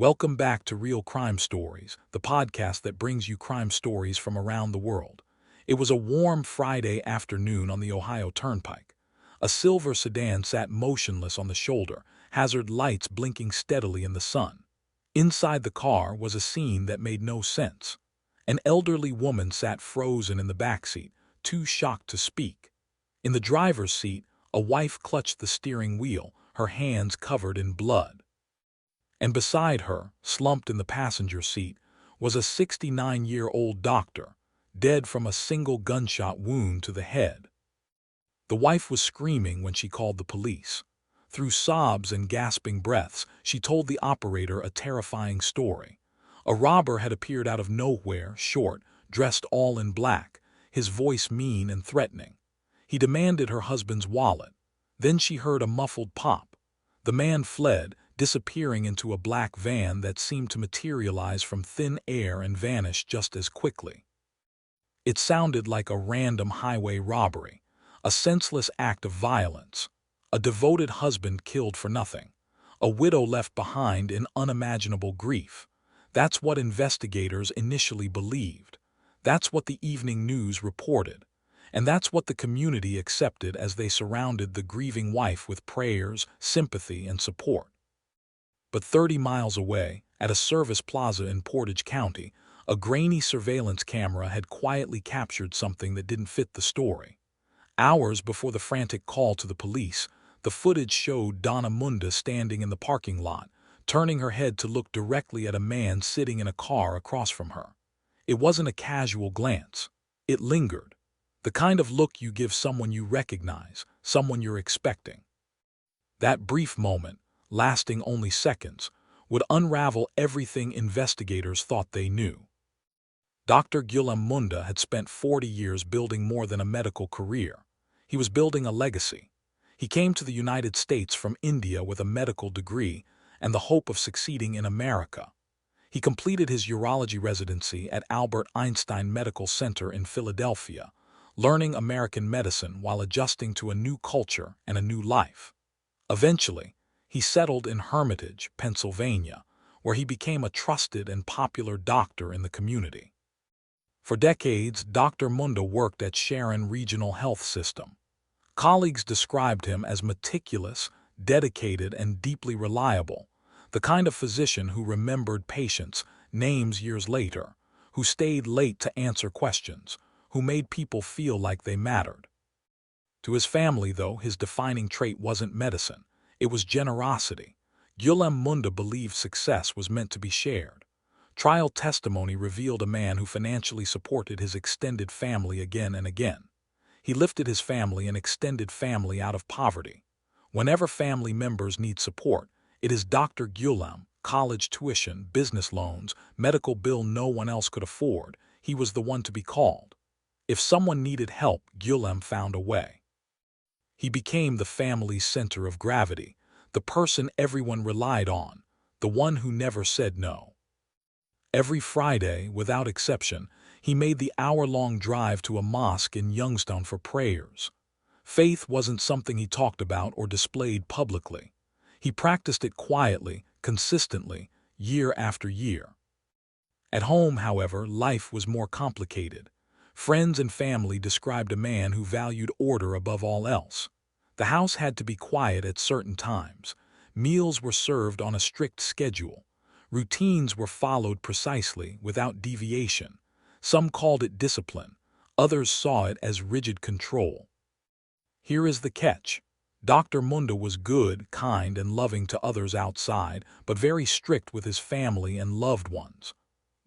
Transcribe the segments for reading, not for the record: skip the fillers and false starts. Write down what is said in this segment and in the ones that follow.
Welcome back to Real Crime Stories, the podcast that brings you crime stories from around the world. It was a warm Friday afternoon on the Ohio Turnpike. A silver sedan sat motionless on the shoulder, hazard lights blinking steadily in the sun. Inside the car was a scene that made no sense. An elderly woman sat frozen in the backseat, too shocked to speak. In the driver's seat, a wife clutched the steering wheel, her hands covered in blood. And beside her, slumped in the passenger seat, was a 69-year-old doctor, dead from a single gunshot wound to the head. The wife was screaming when she called the police. Through sobs and gasping breaths, she told the operator a terrifying story. A robber had appeared out of nowhere, short, dressed all in black, his voice mean and threatening. He demanded her husband's wallet. Then she heard a muffled pop. The man fled, disappearing into a black van that seemed to materialize from thin air and vanish just as quickly. It sounded like a random highway robbery, a senseless act of violence, a devoted husband killed for nothing, a widow left behind in unimaginable grief. That's what investigators initially believed. That's what the evening news reported. And that's what the community accepted as they surrounded the grieving wife with prayers, sympathy, and support. But 30 miles away, at a service plaza in Portage County, a grainy surveillance camera had quietly captured something that didn't fit the story. Hours before the frantic call to the police, the footage showed Donna Munda standing in the parking lot, turning her head to look directly at a man sitting in a car across from her. It wasn't a casual glance. It lingered. The kind of look you give someone you recognize, someone you're expecting. That brief moment, lasting only seconds, would unravel everything investigators thought they knew. Dr. Munda had spent 40 years building more than a medical career. He was building a legacy. He came to the United States from India with a medical degree and the hope of succeeding in America. He completed his urology residency at Albert Einstein Medical Center in Philadelphia, learning American medicine while adjusting to a new culture and a new life. Eventually, he settled in Hermitage, Pennsylvania, where he became a trusted and popular doctor in the community. For decades, Dr. Munda worked at Sharon Regional Health System. Colleagues described him as meticulous, dedicated, and deeply reliable, the kind of physician who remembered patients' names years later, who stayed late to answer questions, who made people feel like they mattered. To his family, though, his defining trait wasn't medicine. It was generosity. Munda believed success was meant to be shared. Trial testimony revealed a man who financially supported his extended family again and again. He lifted his family and extended family out of poverty. Whenever family members need support, it is Dr. Gulam, college tuition, business loans, medical bill no one else could afford. He was the one to be called. If someone needed help, Gulam found a way. He became the family's center of gravity, the person everyone relied on, the one who never said no. Every Friday, without exception, he made the hour-long drive to a mosque in Youngstown for prayers. Faith wasn't something he talked about or displayed publicly. He practiced it quietly, consistently, year after year. At home, however, life was more complicated. Friends and family described a man who valued order above all else. The house had to be quiet at certain times. Meals were served on a strict schedule. Routines were followed precisely, without deviation. Some called it discipline. Others saw it as rigid control. Here is the catch. Dr. Munda was good, kind, and loving to others outside, but very strict with his family and loved ones.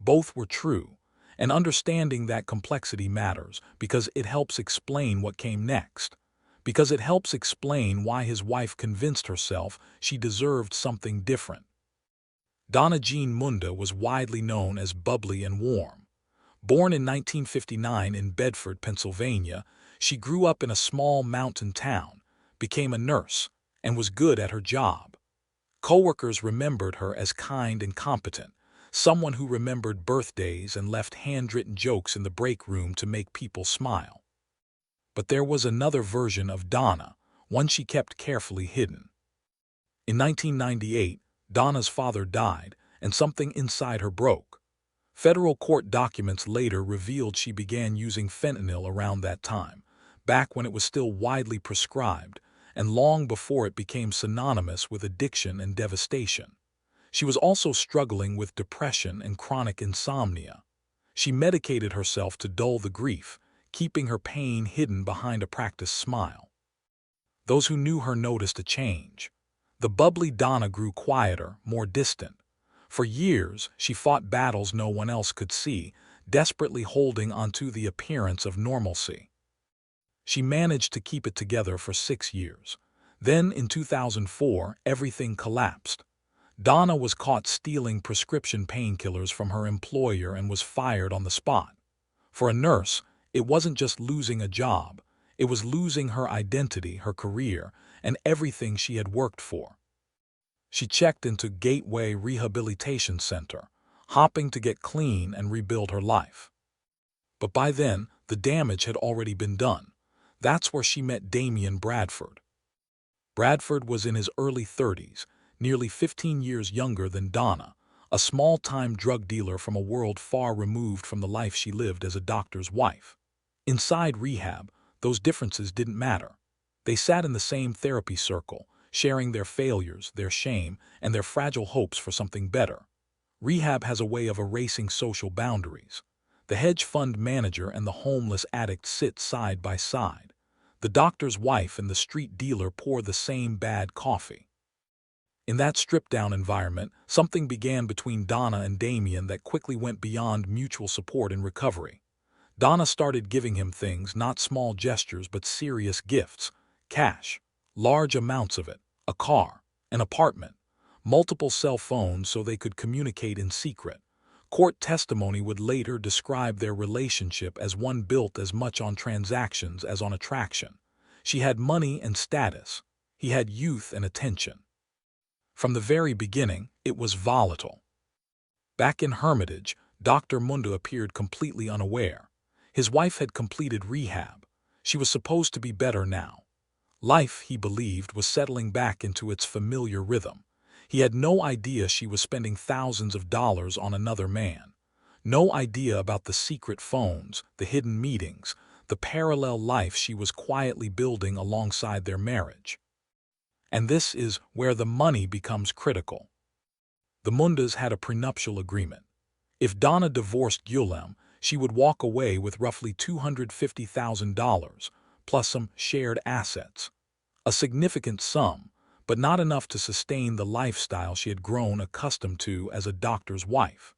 Both were true. And understanding that complexity matters because it helps explain what came next. Because it helps explain why his wife convinced herself she deserved something different. Donna Munda was widely known as bubbly and warm. Born in 1959 in Bedford, Pennsylvania, she grew up in a small mountain town, became a nurse, and was good at her job. Coworkers remembered her as kind and competent, someone who remembered birthdays and left handwritten jokes in the break room to make people smile. But there was another version of Donna, one she kept carefully hidden. In 1998, Donna's father died, and something inside her broke. Federal court documents later revealed she began using fentanyl around that time, back when it was still widely prescribed, and long before it became synonymous with addiction and devastation. She was also struggling with depression and chronic insomnia. She medicated herself to dull the grief, keeping her pain hidden behind a practiced smile. Those who knew her noticed a change. The bubbly Donna grew quieter, more distant. For years, she fought battles no one else could see, desperately holding onto the appearance of normalcy. She managed to keep it together for 6 years. Then, in 2004, everything collapsed. Donna was caught stealing prescription painkillers from her employer and was fired on the spot. For a nurse, it wasn't just losing a job. It was losing her identity, her career, and everything she had worked for. She checked into Gateway Rehabilitation Center, hoping to get clean and rebuild her life. But by then, the damage had already been done. That's where she met Damian Bradford. Bradford was in his early 30s, nearly 15 years younger than Donna, a small-time drug dealer from a world far removed from the life she lived as a doctor's wife. Inside rehab, those differences didn't matter. They sat in the same therapy circle, sharing their failures, their shame, and their fragile hopes for something better. Rehab has a way of erasing social boundaries. The hedge fund manager and the homeless addict sit side by side. The doctor's wife and the street dealer pour the same bad coffee. In that stripped-down environment, something began between Donna and Damian that quickly went beyond mutual support and recovery. Donna started giving him things, not small gestures but serious gifts: cash, large amounts of it, a car, an apartment, multiple cell phones so they could communicate in secret. Court testimony would later describe their relationship as one built as much on transactions as on attraction. She had money and status. He had youth and attention. From the very beginning, it was volatile. Back in Hermitage, Dr. Munda appeared completely unaware. His wife had completed rehab. She was supposed to be better now. Life, he believed, was settling back into its familiar rhythm. He had no idea she was spending thousands of dollars on another man. No idea about the secret phones, the hidden meetings, the parallel life she was quietly building alongside their marriage. And this is where the money becomes critical. The Mundas had a prenuptial agreement. If Donna divorced Guillem, she would walk away with roughly $250,000, plus some shared assets. A significant sum, but not enough to sustain the lifestyle she had grown accustomed to as a doctor's wife,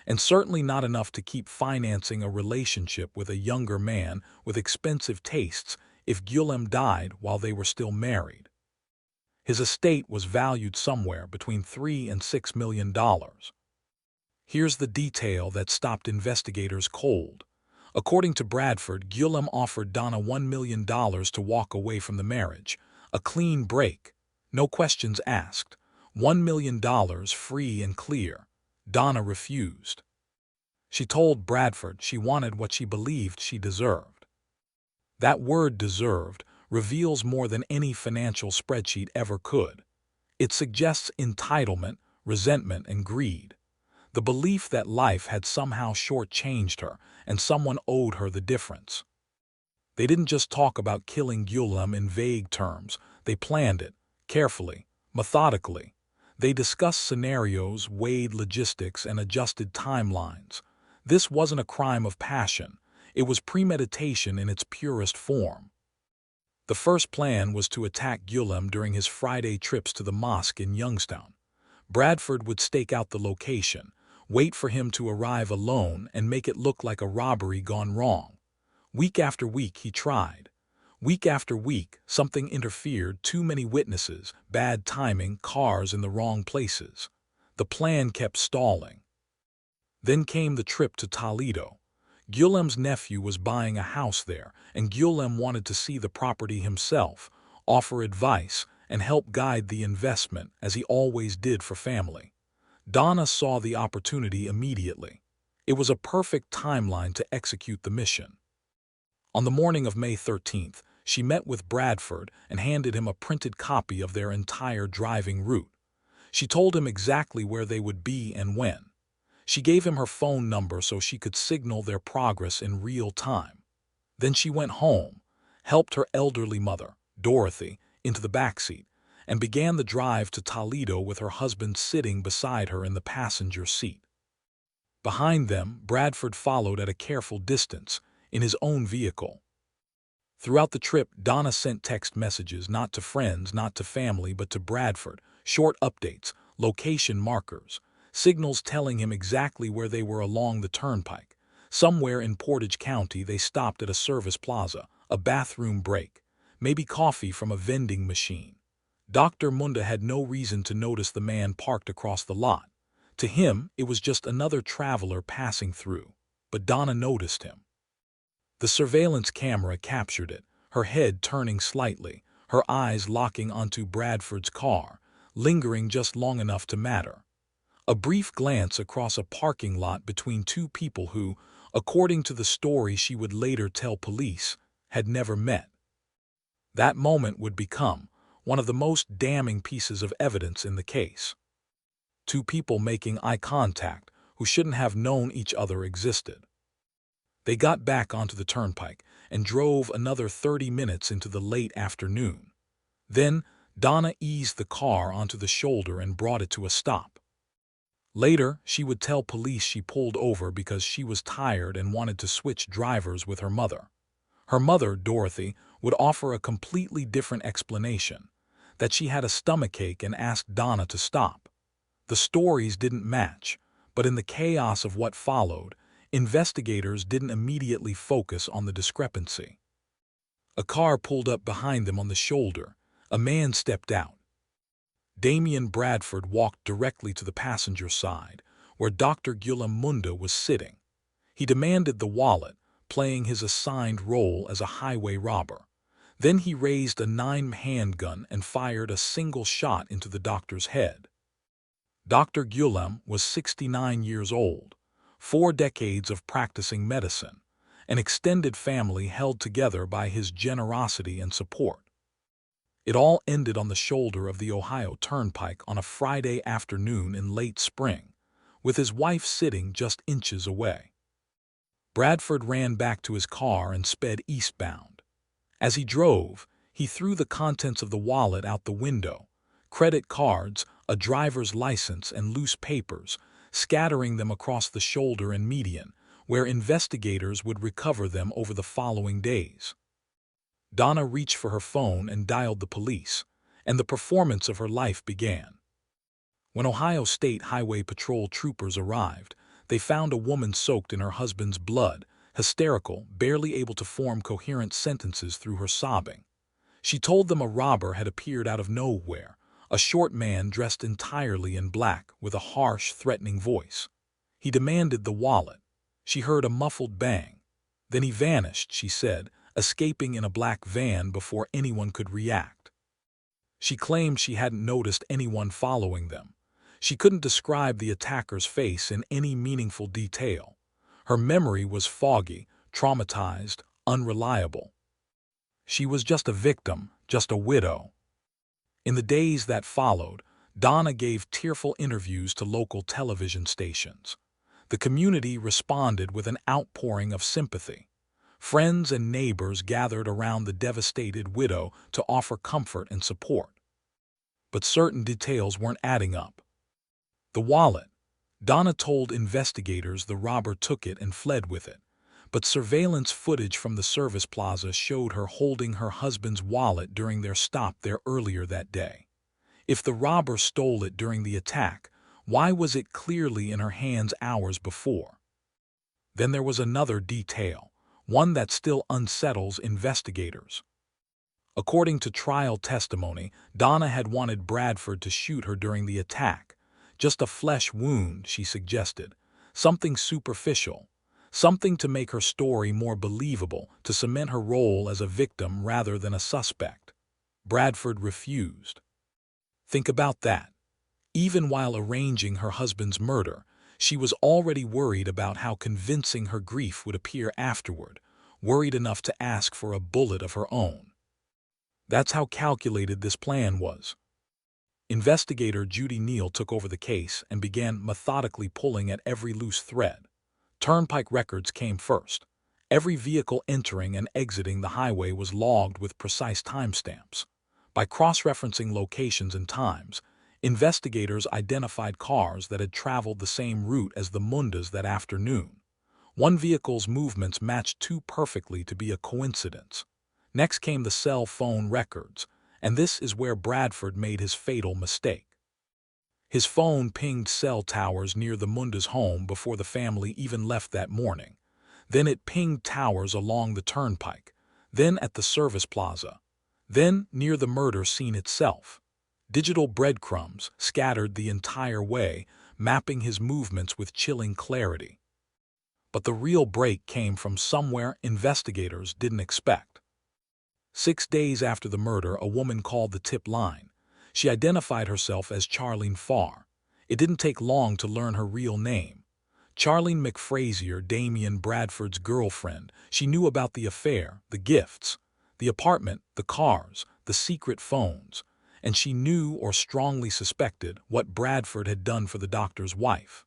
and certainly not enough to keep financing a relationship with a younger man with expensive tastes if Guillem died while they were still married. His estate was valued somewhere between $3 and $6 million. Here's the detail that stopped investigators cold. According to Bradford, Guillem offered Donna $1 million to walk away from the marriage, a clean break, no questions asked, $1 million free and clear. Donna refused. She told Bradford she wanted what she believed she deserved. That word "deserved" reveals more than any financial spreadsheet ever could. It suggests entitlement, resentment, and greed. The belief that life had somehow shortchanged her and someone owed her the difference. They didn't just talk about killing Guillem in vague terms. They planned it, carefully, methodically. They discussed scenarios, weighed logistics, and adjusted timelines. This wasn't a crime of passion. It was premeditation in its purest form. The first plan was to attack Guillem during his Friday trips to the mosque in Youngstown. Bradford would stake out the location, wait for him to arrive alone, and make it look like a robbery gone wrong. Week after week he tried. Week after week, something interfered: too many witnesses, bad timing, cars in the wrong places. The plan kept stalling. Then came the trip to Toledo. Guillem's nephew was buying a house there, and Guillem wanted to see the property himself, offer advice, and help guide the investment, as he always did for family. Donna saw the opportunity immediately. It was a perfect timeline to execute the mission. On the morning of May 13th, she met with Bradford and handed him a printed copy of their entire driving route. She told him exactly where they would be and when. She gave him her phone number so she could signal their progress in real time. Then she went home, helped her elderly mother, Dorothy, into the backseat, and began the drive to Toledo with her husband sitting beside her in the passenger seat. Behind them, Bradford followed at a careful distance, in his own vehicle. Throughout the trip, Donna sent text messages not to friends, not to family, but to Bradford, short updates, location markers, signals telling him exactly where they were along the turnpike. Somewhere in Portage County, they stopped at a service plaza, a bathroom break, maybe coffee from a vending machine. Dr. Munda had no reason to notice the man parked across the lot. To him, it was just another traveler passing through. But Donna noticed him. The surveillance camera captured it, her head turning slightly, her eyes locking onto Bradford's car, lingering just long enough to matter. A brief glance across a parking lot between two people who, according to the story she would later tell police, had never met. That moment would become one of the most damning pieces of evidence in the case. Two people making eye contact who shouldn't have known each other existed. They got back onto the turnpike and drove another 30 minutes into the late afternoon. Then, Donna eased the car onto the shoulder and brought it to a stop. Later, she would tell police she pulled over because she was tired and wanted to switch drivers with her mother. Her mother, Dorothy, would offer a completely different explanation, that she had a stomachache and asked Donna to stop. The stories didn't match, but in the chaos of what followed, investigators didn't immediately focus on the discrepancy. A car pulled up behind them on the shoulder. A man stepped out. Damian Bradford walked directly to the passenger side, where Dr. Donna Munda was sitting. He demanded the wallet, playing his assigned role as a highway robber. Then he raised a 9mm handgun and fired a single shot into the doctor's head. Dr. Donna was 69 years old, 4 decades of practicing medicine, an extended family held together by his generosity and support. It all ended on the shoulder of the Ohio Turnpike on a Friday afternoon in late spring, with his wife sitting just inches away. Bradford ran back to his car and sped eastbound. As he drove, he threw the contents of the wallet out the window, credit cards, a driver's license, and loose papers, scattering them across the shoulder and median, where investigators would recover them over the following days. Donna reached for her phone and dialed the police, and the performance of her life began. When Ohio State Highway Patrol troopers arrived, they found a woman soaked in her husband's blood, hysterical, barely able to form coherent sentences through her sobbing. She told them a robber had appeared out of nowhere, a short man dressed entirely in black with a harsh, threatening voice. He demanded the wallet. She heard a muffled bang. Then he vanished, she said, escaping in a black van before anyone could react. She claimed she hadn't noticed anyone following them. She couldn't describe the attacker's face in any meaningful detail. Her memory was foggy, traumatized, unreliable. She was just a victim, just a widow. In the days that followed, Donna gave tearful interviews to local television stations. The community responded with an outpouring of sympathy. Friends and neighbors gathered around the devastated widow to offer comfort and support. But certain details weren't adding up. The wallet. Donna told investigators the robber took it and fled with it, but surveillance footage from the service plaza showed her holding her husband's wallet during their stop there earlier that day. If the robber stole it during the attack, why was it clearly in her hands hours before? Then there was another detail, one that still unsettles investigators. According to trial testimony, Donna had wanted Bradford to shoot her during the attack. Just a flesh wound, she suggested. Something superficial. Something to make her story more believable, to cement her role as a victim rather than a suspect. Bradford refused. Think about that. Even while arranging her husband's murder, she was already worried about how convincing her grief would appear afterward, worried enough to ask for a bullet of her own. That's how calculated this plan was. Investigator Judy Neal took over the case and began methodically pulling at every loose thread. Turnpike records came first. Every vehicle entering and exiting the highway was logged with precise timestamps. By cross-referencing locations and times, investigators identified cars that had traveled the same route as the Mundas that afternoon. One vehicle's movements matched too perfectly to be a coincidence. Next came the cell phone records, and this is where Bradford made his fatal mistake. His phone pinged cell towers near the Munda's home before the family even left that morning. Then it pinged towers along the turnpike, then at the service plaza, then near the murder scene itself. Digital breadcrumbs scattered the entire way, mapping his movements with chilling clarity. But the real break came from somewhere investigators didn't expect. 6 days after the murder, a woman called the tip line. She identified herself as Charlene Farr. It didn't take long to learn her real name. Charlene McFrazier, Damian Bradford's girlfriend. She knew about the affair, the gifts, the apartment, the cars, the secret phones, and she knew or strongly suspected what Bradford had done for the doctor's wife.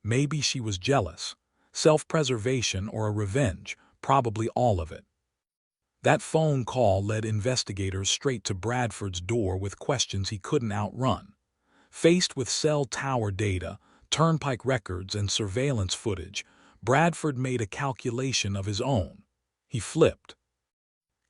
Maybe she was jealous, self-preservation, or a revenge, probably all of it. That phone call led investigators straight to Bradford's door with questions he couldn't outrun. Faced with cell tower data, turnpike records, and surveillance footage, Bradford made a calculation of his own. He flipped.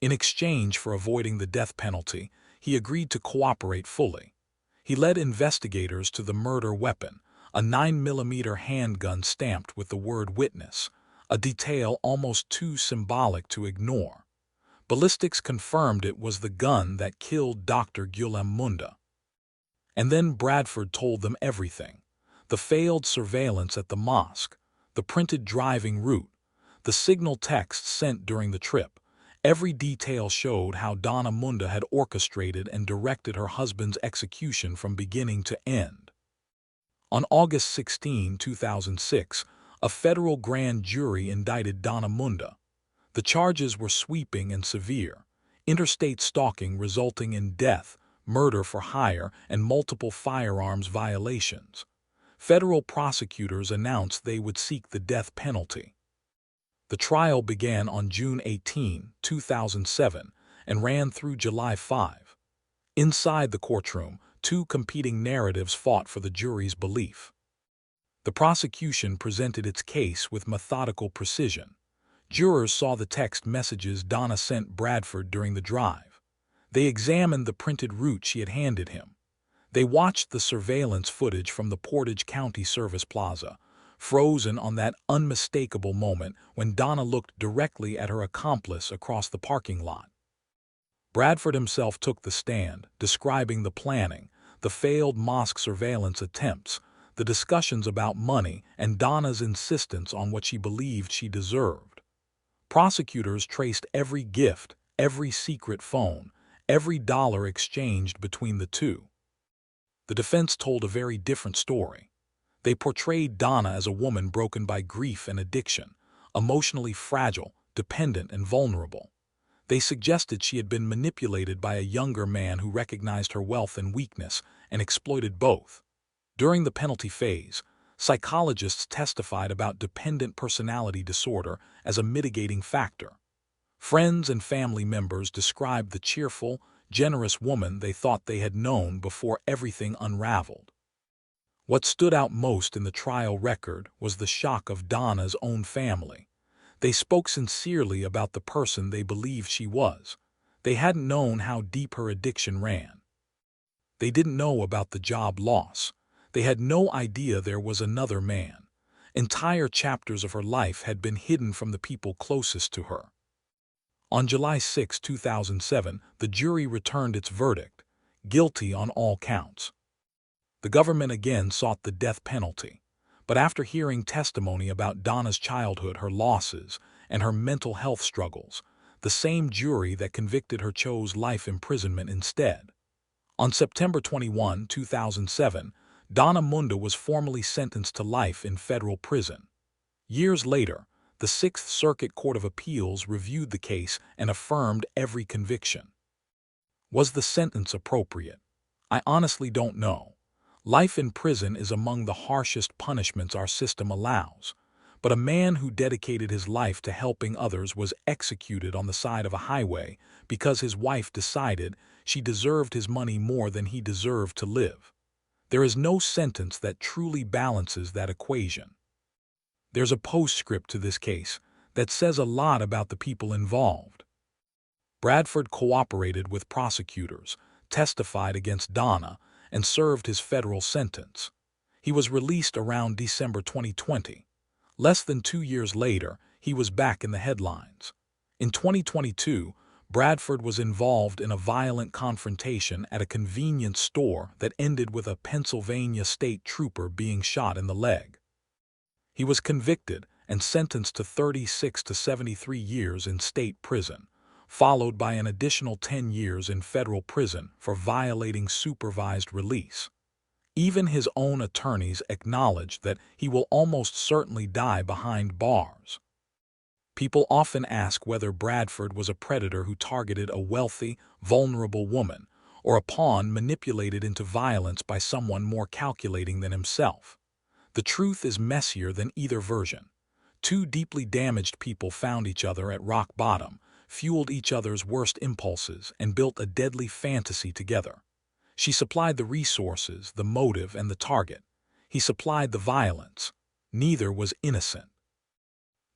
In exchange for avoiding the death penalty, he agreed to cooperate fully. He led investigators to the murder weapon, a 9mm handgun stamped with the word witness, a detail almost too symbolic to ignore. Ballistics confirmed it was the gun that killed Dr. Donna Munda. And then Bradford told them everything. The failed surveillance at the mosque, the printed driving route, the signal texts sent during the trip. Every detail showed how Donna Munda had orchestrated and directed her husband's execution from beginning to end. On August 16, 2006, a federal grand jury indicted Donna Munda. The charges were sweeping and severe: interstate stalking resulting in death, murder for hire, and multiple firearms violations. Federal prosecutors announced they would seek the death penalty. The trial began on June 18, 2007, and ran through July 5. Inside the courtroom, two competing narratives fought for the jury's belief. The prosecution presented its case with methodical precision. Jurors saw the text messages Donna sent Bradford during the drive. They examined the printed route she had handed him. They watched the surveillance footage from the Portage County Service Plaza, frozen on that unmistakable moment when Donna looked directly at her accomplice across the parking lot. Bradford himself took the stand, describing the planning, the failed mosque surveillance attempts, the discussions about money, and Donna's insistence on what she believed she deserved. Prosecutors traced every gift, every secret phone, every dollar exchanged between the two. The defense told a very different story. They portrayed Donna as a woman broken by grief and addiction, emotionally fragile, dependent, and vulnerable. They suggested she had been manipulated by a younger man who recognized her wealth and weakness and exploited both. During the penalty phase, psychologists testified about dependent personality disorder as a mitigating factor. Friends and family members described the cheerful, generous woman they thought they had known before everything unraveled. What stood out most in the trial record was the shock of Donna's own family. They spoke sincerely about the person they believed she was. They hadn't known how deep her addiction ran. They didn't know about the job loss. They had no idea there was another man. Entire chapters of her life had been hidden from the people closest to her. On July 6, 2007, the jury returned its verdict: guilty on all counts. The government again sought the death penalty, but after hearing testimony about Donna's childhood, her losses, and her mental health struggles, the same jury that convicted her chose life imprisonment instead. On September 21, 2007, Donna Munda was formally sentenced to life in federal prison. Years later, the Sixth Circuit Court of Appeals reviewed the case and affirmed every conviction. Was the sentence appropriate? I honestly don't know. Life in prison is among the harshest punishments our system allows. But a man who dedicated his life to helping others was executed on the side of a highway because his wife decided she deserved his money more than he deserved to live. There is no sentence that truly balances that equation. There's a postscript to this case that says a lot about the people involved. Bradford cooperated with prosecutors, testified against Donna, and served his federal sentence. He was released around December 2020. Less than 2 years later, he was back in the headlines. In 2022, Bradford was involved in a violent confrontation at a convenience store that ended with a Pennsylvania state trooper being shot in the leg. He was convicted and sentenced to 36 to 73 years in state prison, followed by an additional 10 years in federal prison for violating supervised release. Even his own attorneys acknowledged that he will almost certainly die behind bars. People often ask whether Bradford was a predator who targeted a wealthy, vulnerable woman, or a pawn manipulated into violence by someone more calculating than himself. The truth is messier than either version. Two deeply damaged people found each other at rock bottom, fueled each other's worst impulses, and built a deadly fantasy together. She supplied the resources, the motive, and the target. He supplied the violence. Neither was innocent.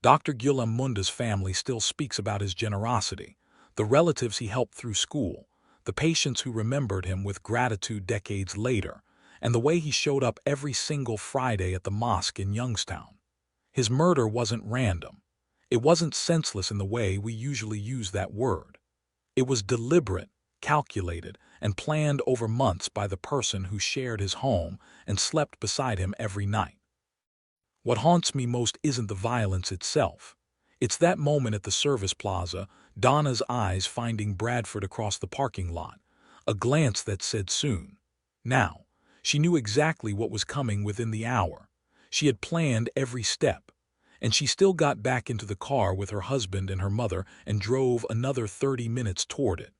Dr. Donna Munda's family still speaks about his generosity, the relatives he helped through school, the patients who remembered him with gratitude decades later, and the way he showed up every single Friday at the mosque in Youngstown. His murder wasn't random. It wasn't senseless in the way we usually use that word. It was deliberate, calculated, and planned over months by the person who shared his home and slept beside him every night. What haunts me most isn't the violence itself. It's that moment at the service plaza, Donna's eyes finding Bradford across the parking lot, a glance that said soon. Now, she knew exactly what was coming within the hour. She had planned every step, and she still got back into the car with her husband and her mother and drove another 30 minutes toward it.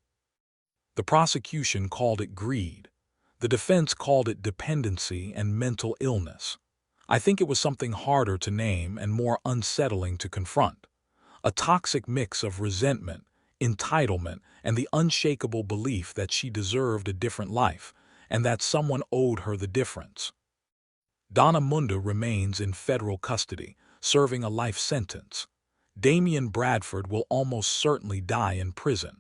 The prosecution called it greed. The defense called it dependency and mental illness. I think it was something harder to name and more unsettling to confront. A toxic mix of resentment, entitlement, and the unshakable belief that she deserved a different life, and that someone owed her the difference. Donna Munda remains in federal custody, serving a life sentence. Damian Bradford will almost certainly die in prison.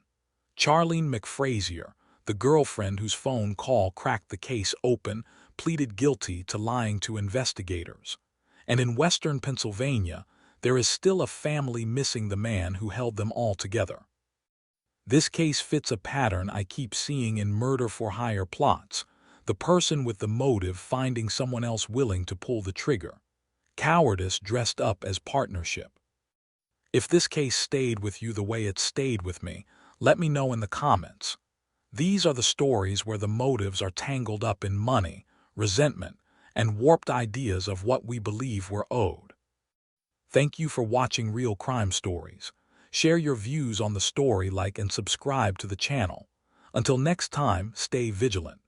Charlene McFrazier, the girlfriend whose phone call cracked the case open, pleaded guilty to lying to investigators. And in western Pennsylvania, there is still a family missing the man who held them all together. This case fits a pattern I keep seeing in murder-for-hire plots, the person with the motive finding someone else willing to pull the trigger. Cowardice dressed up as partnership. If this case stayed with you the way it stayed with me, let me know in the comments. These are the stories where the motives are tangled up in money, resentment, and warped ideas of what we believe we're owed. Thank you for watching Real Crime Stories. Share your views on the story, like and subscribe to the channel. Until next time, stay vigilant.